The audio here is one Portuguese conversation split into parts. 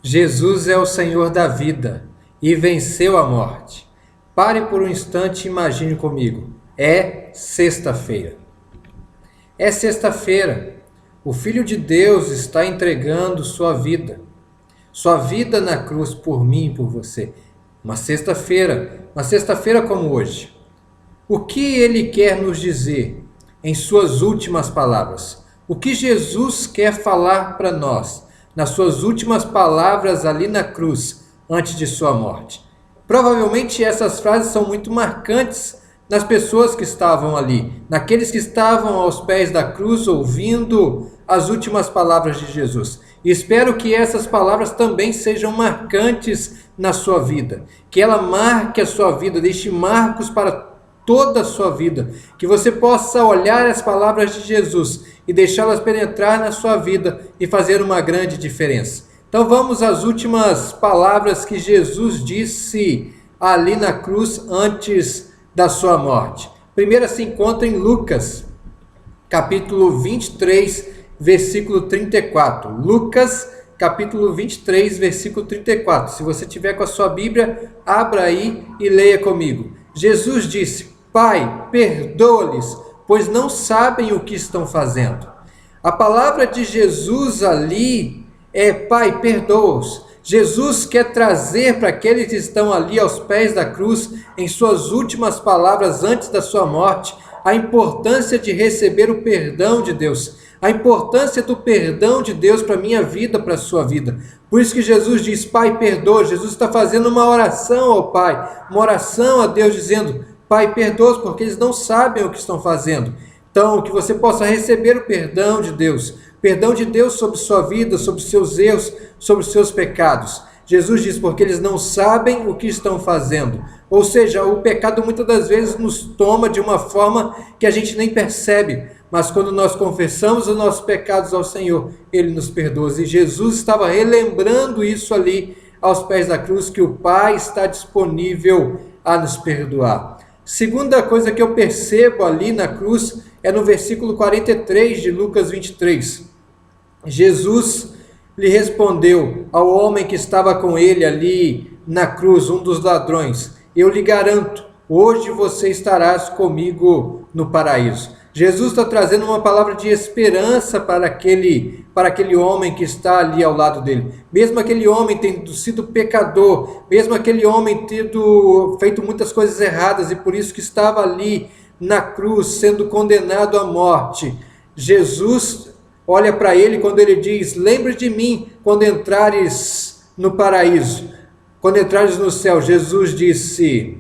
Jesus é o Senhor da vida e venceu a morte. Pare por um instante e imagine comigo. É sexta-feira. É sexta-feira. O Filho de Deus está entregando sua vida na cruz por mim e por você. Uma sexta-feira como hoje. O que ele quer nos dizer em suas últimas palavras? O que Jesus quer falar para nós nas suas últimas palavras ali na cruz, antes de sua morte? Provavelmente essas frases são muito marcantes nas pessoas que estavam ali, naqueles que estavam aos pés da cruz ouvindo as últimas palavras de Jesus. E espero que essas palavras também sejam marcantes na sua vida, que ela marque a sua vida, deixe marcos para toda a sua vida, que você possa olhar as palavras de Jesus e deixá-las penetrar na sua vida e fazer uma grande diferença. Então vamos às últimas palavras que Jesus disse ali na cruz antes da sua morte. Primeira se encontra em Lucas, capítulo 23, versículo 34. Lucas, capítulo 23, versículo 34. Se você tiver com a sua Bíblia, abra aí e leia comigo. Jesus disse: Pai, perdoa-lhes, pois não sabem o que estão fazendo. A palavra de Jesus ali é: Pai, perdoa-os. Jesus quer trazer para aqueles que estão ali aos pés da cruz, em suas últimas palavras antes da sua morte, a importância de receber o perdão de Deus, a importância do perdão de Deus para a minha vida, para a sua vida. Por isso que Jesus diz: Pai, perdoa. Jesus está fazendo uma oração ao Pai, uma oração a Deus dizendo: Pai, perdoa-os, porque eles não sabem o que estão fazendo. Então, que você possa receber o perdão de Deus sobre sua vida, sobre seus erros, sobre seus pecados. Jesus diz: porque eles não sabem o que estão fazendo. Ou seja, o pecado muitas das vezes nos toma de uma forma que a gente nem percebe, mas quando nós confessamos os nossos pecados ao Senhor, Ele nos perdoa. E Jesus estava relembrando isso ali aos pés da cruz, que o Pai está disponível a nos perdoar. Segunda coisa que eu percebo ali na cruz é no versículo 43 de Lucas 23. Jesus lhe respondeu ao homem que estava com ele ali na cruz, um dos ladrões: eu lhe garanto, hoje você estarás comigo no paraíso. Jesus está trazendo uma palavra de esperança para aquele homem que está ali ao lado dele. Mesmo aquele homem tendo sido pecador, mesmo aquele homem tendo feito muitas coisas erradas e por isso que estava ali na cruz sendo condenado à morte, Jesus olha para ele quando ele diz: lembre de mim quando entrares no paraíso, quando entrares no céu. Jesus disse: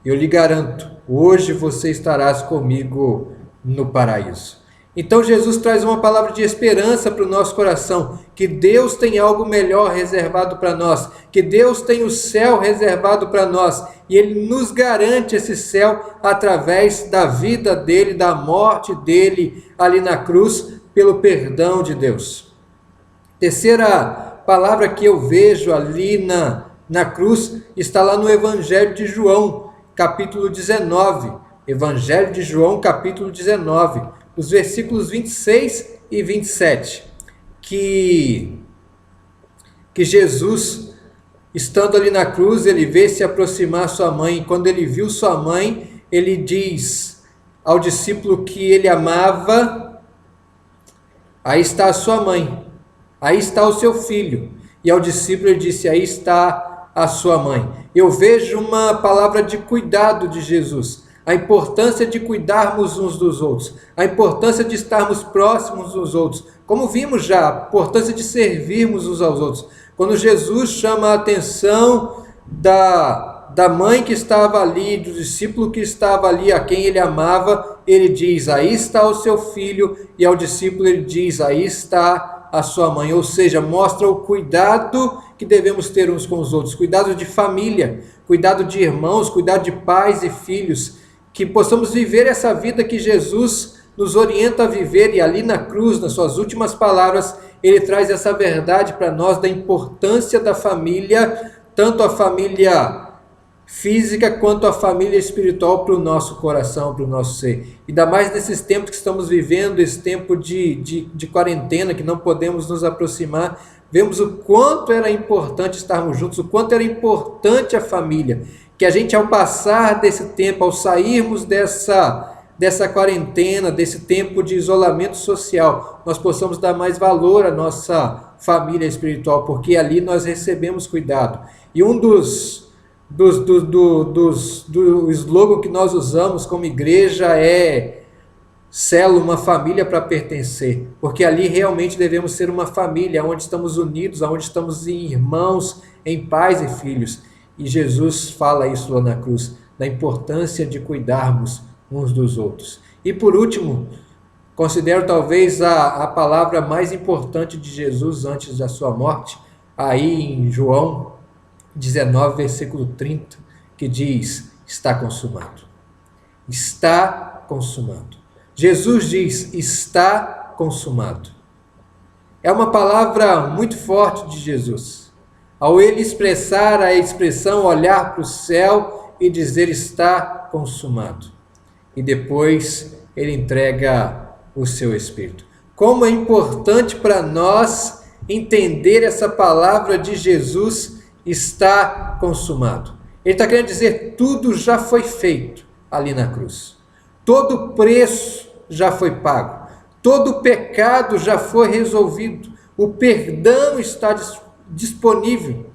eu lhe garanto, hoje você estarás comigo no paraíso. Então Jesus traz uma palavra de esperança para o nosso coração, que Deus tem algo melhor reservado para nós, que Deus tem o céu reservado para nós, e Ele nos garante esse céu através da vida dele, da morte dele ali na cruz, pelo perdão de Deus. Terceira palavra que eu vejo ali na cruz está lá no Evangelho de João, capítulo 19, Evangelho de João, capítulo 19, os versículos 26 e 27, que Jesus, estando ali na cruz, ele vê se aproximar sua mãe, e quando ele viu sua mãe, ele diz ao discípulo que ele amava: aí está a sua mãe, aí está o seu filho. E ao discípulo ele disse: aí está a sua mãe. Eu vejo uma palavra de cuidado de Jesus, a importância de cuidarmos uns dos outros, a importância de estarmos próximos dos outros, como vimos já, a importância de servirmos uns aos outros. Quando Jesus chama a atenção da mãe que estava ali, do discípulo que estava ali, a quem ele amava, ele diz: aí está o seu filho, e ao discípulo ele diz: aí está a sua mãe. Ou seja, mostra o cuidado que devemos ter uns com os outros, cuidado de família, cuidado de irmãos, cuidado de pais e filhos, que possamos viver essa vida que Jesus nos orienta a viver. E ali na cruz, nas suas últimas palavras, ele traz essa verdade para nós da importância da família, tanto a família física quanto a família espiritual para o nosso coração, para o nosso ser. Ainda mais nesses tempos que estamos vivendo, esse tempo de quarentena, que não podemos nos aproximar, vemos o quanto era importante estarmos juntos, o quanto era importante a família, que a gente ao passar desse tempo, ao sairmos dessa quarentena, desse tempo de isolamento social, nós possamos dar mais valor à nossa família espiritual, porque ali nós recebemos cuidado. E um do slogan que nós usamos como igreja é célula, uma família para pertencer, porque ali realmente devemos ser uma família, onde estamos unidos, onde estamos em irmãos, em pais e filhos. E Jesus fala isso lá na cruz, da importância de cuidarmos uns dos outros. E por último, considero talvez a palavra mais importante de Jesus antes da sua morte, aí em João 19, versículo 30, que diz: está consumado. Está consumado. Jesus diz: está consumado. É uma palavra muito forte de Jesus. Ao ele expressar a expressão, olhar para o céu e dizer: está consumado. E depois ele entrega o seu Espírito. Como é importante para nós entender essa palavra de Jesus: está consumado. Ele está querendo dizer, tudo já foi feito ali na cruz. Todo o preço já foi pago. Todo o pecado já foi resolvido. O perdão está disponível.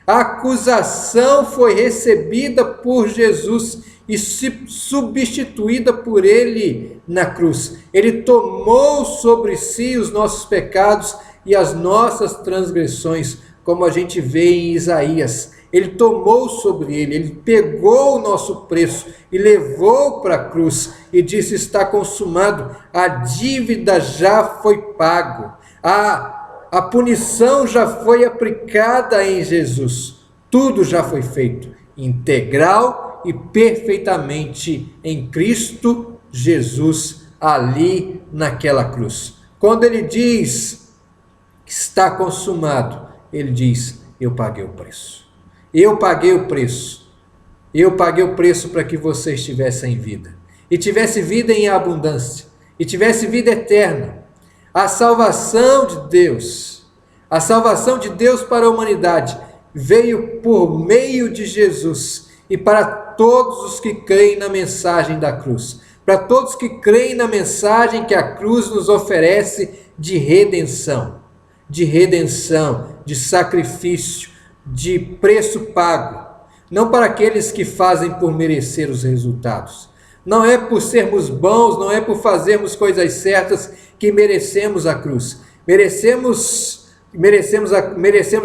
A acusação foi recebida por Jesus e substituída por ele na cruz. Ele tomou sobre si os nossos pecados e as nossas transgressões, como a gente vê em Isaías. Ele tomou sobre ele pegou o nosso preço e levou para a cruz e disse: está consumado, a dívida já foi pago, a punição já foi aplicada em Jesus, tudo já foi feito, integral e perfeitamente em Cristo Jesus, ali naquela cruz. Quando ele diz que está consumado, ele diz: eu paguei o preço. Eu paguei o preço. Eu paguei o preço para que vocês tivessem vida. E tivesse vida em abundância. E tivesse vida eterna. A salvação de Deus para a humanidade veio por meio de Jesus. E para todos os que creem na mensagem da cruz. Para todos que creem na mensagem que a cruz nos oferece de redenção. De sacrifício, de preço pago, não para aqueles que fazem por merecer os resultados. Não é por sermos bons, não é por fazermos coisas certas que merecemos a cruz. Merecemos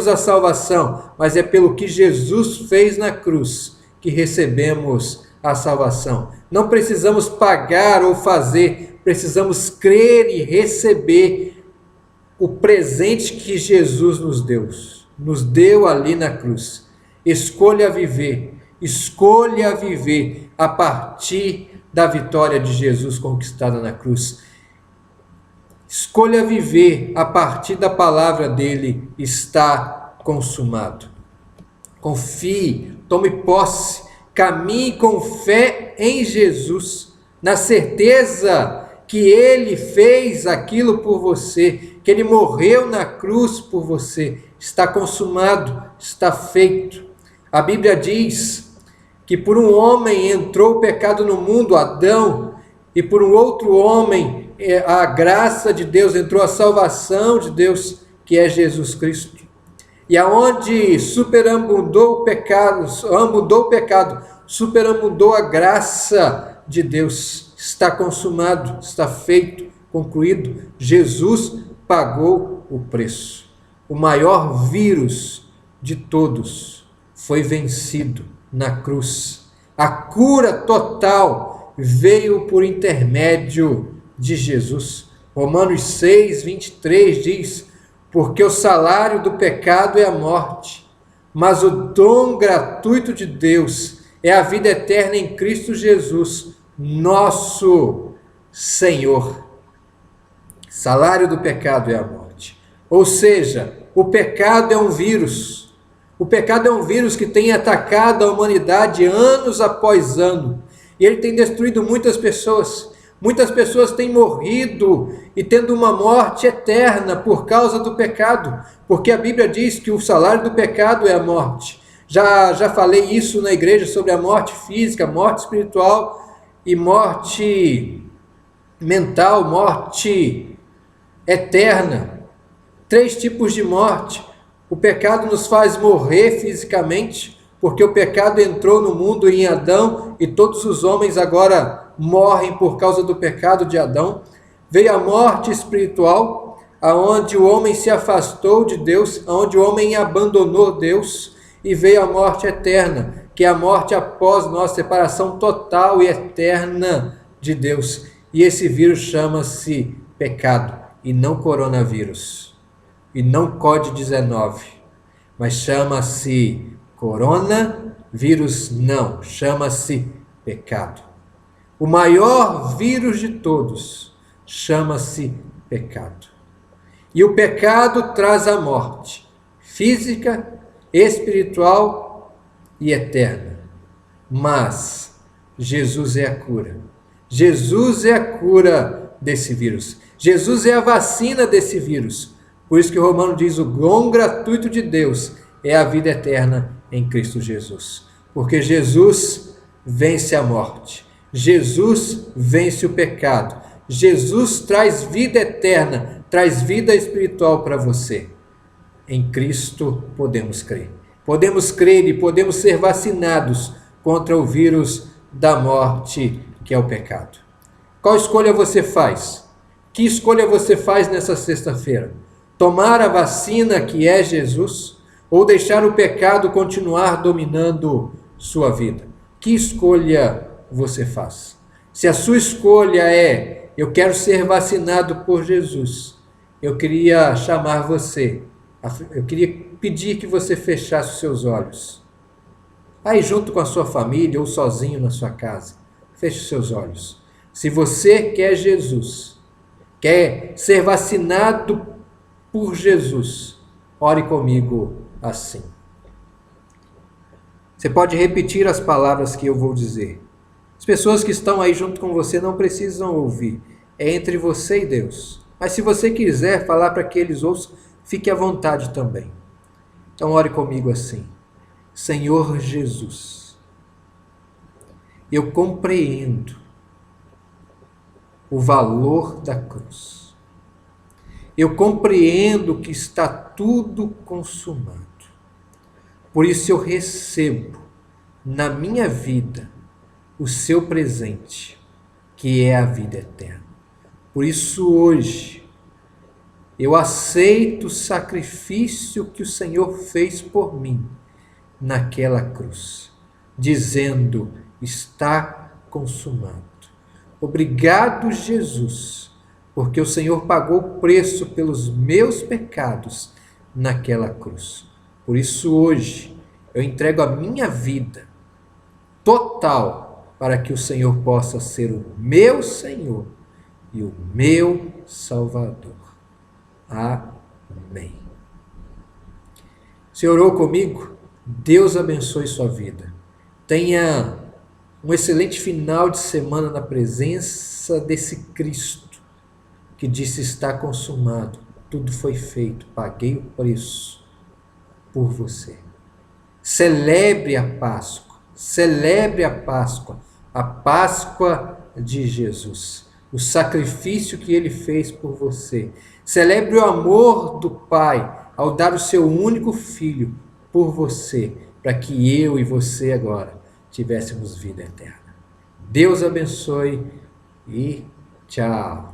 a salvação, mas é pelo que Jesus fez na cruz que recebemos a salvação. Não precisamos pagar ou fazer, precisamos crer e receber o presente que Jesus nos deu ali na cruz. Escolha viver a partir da vitória de Jesus conquistada na cruz. Escolha viver a partir da palavra dele: está consumado. Confie, tome posse, caminhe com fé em Jesus, na certeza que ele fez aquilo por você, que ele morreu na cruz por você. Está consumado, está feito. A Bíblia diz que por um homem entrou o pecado no mundo, Adão, e por um outro homem a graça de Deus, entrou a salvação de Deus, que é Jesus Cristo. E aonde superabundou o pecado, superabundou a graça de Deus. Está consumado, está feito, concluído. Jesus pagou o preço. O maior vírus de todos foi vencido na cruz. A cura total veio por intermédio de Jesus. Romanos 6, 23 diz: porque o salário do pecado é a morte, mas o dom gratuito de Deus é a vida eterna em Cristo Jesus, nosso Senhor. Salário do pecado é a morte. Ou seja, o pecado é um vírus. O pecado é um vírus que tem atacado a humanidade anos após ano. E ele tem destruído muitas pessoas. Muitas pessoas têm morrido e tendo uma morte eterna por causa do pecado. Porque a Bíblia diz que o salário do pecado é a morte. Já falei isso na igreja sobre a morte física, morte espiritual e morte mental, morte eterna. 3 tipos de morte. O pecado nos faz morrer fisicamente, porque o pecado entrou no mundo em Adão e todos os homens agora morrem por causa do pecado de Adão. Veio a morte espiritual, aonde o homem se afastou de Deus, aonde o homem abandonou Deus, e veio a morte eterna, que é a morte após nossa separação total e eterna de Deus. E esse vírus chama-se pecado, e não coronavírus. E não Covid-19, mas chama-se coronavírus, não, chama-se pecado. O maior vírus de todos chama-se pecado. E o pecado traz a morte física, espiritual e eterna. Mas Jesus é a cura. Jesus é a cura desse vírus. Jesus é a vacina desse vírus. Por isso que o Romano diz, o dom gratuito de Deus é a vida eterna em Cristo Jesus. Porque Jesus vence a morte. Jesus vence o pecado. Jesus traz vida eterna, traz vida espiritual para você. Em Cristo podemos crer. Podemos crer e podemos ser vacinados contra o vírus da morte, que é o pecado. Qual escolha você faz? Que escolha você faz nessa sexta-feira? Tomar a vacina que é Jesus ou deixar o pecado continuar dominando sua vida? Que escolha você faz? Se a sua escolha é, eu quero ser vacinado por Jesus, eu queria chamar você, eu queria pedir que você fechasse os seus olhos. Aí junto com a sua família ou sozinho na sua casa, feche os seus olhos. Se você quer Jesus, quer ser vacinado por Jesus, ore comigo assim. Você pode repetir as palavras que eu vou dizer. As pessoas que estão aí junto com você não precisam ouvir. É entre você e Deus. Mas se você quiser falar para que eles ouçam, fique à vontade também. Então ore comigo assim. Senhor Jesus, eu compreendo o valor da cruz. Eu compreendo que está tudo consumado. Por isso eu recebo na minha vida o seu presente, que é a vida eterna. Por isso hoje eu aceito o sacrifício que o Senhor fez por mim naquela cruz, dizendo, está consumado. Obrigado, Jesus, porque o Senhor pagou o preço pelos meus pecados naquela cruz. Por isso hoje eu entrego a minha vida total para que o Senhor possa ser o meu Senhor e o meu Salvador. Amém. Você orou comigo? Deus abençoe sua vida. Tenha um excelente final de semana na presença desse Cristo que disse está consumado, tudo foi feito, paguei o preço por você. Celebre a Páscoa, a Páscoa de Jesus, o sacrifício que ele fez por você. Celebre o amor do Pai ao dar o seu único filho por você, para que eu e você agora tivéssemos vida eterna. Deus abençoe e tchau.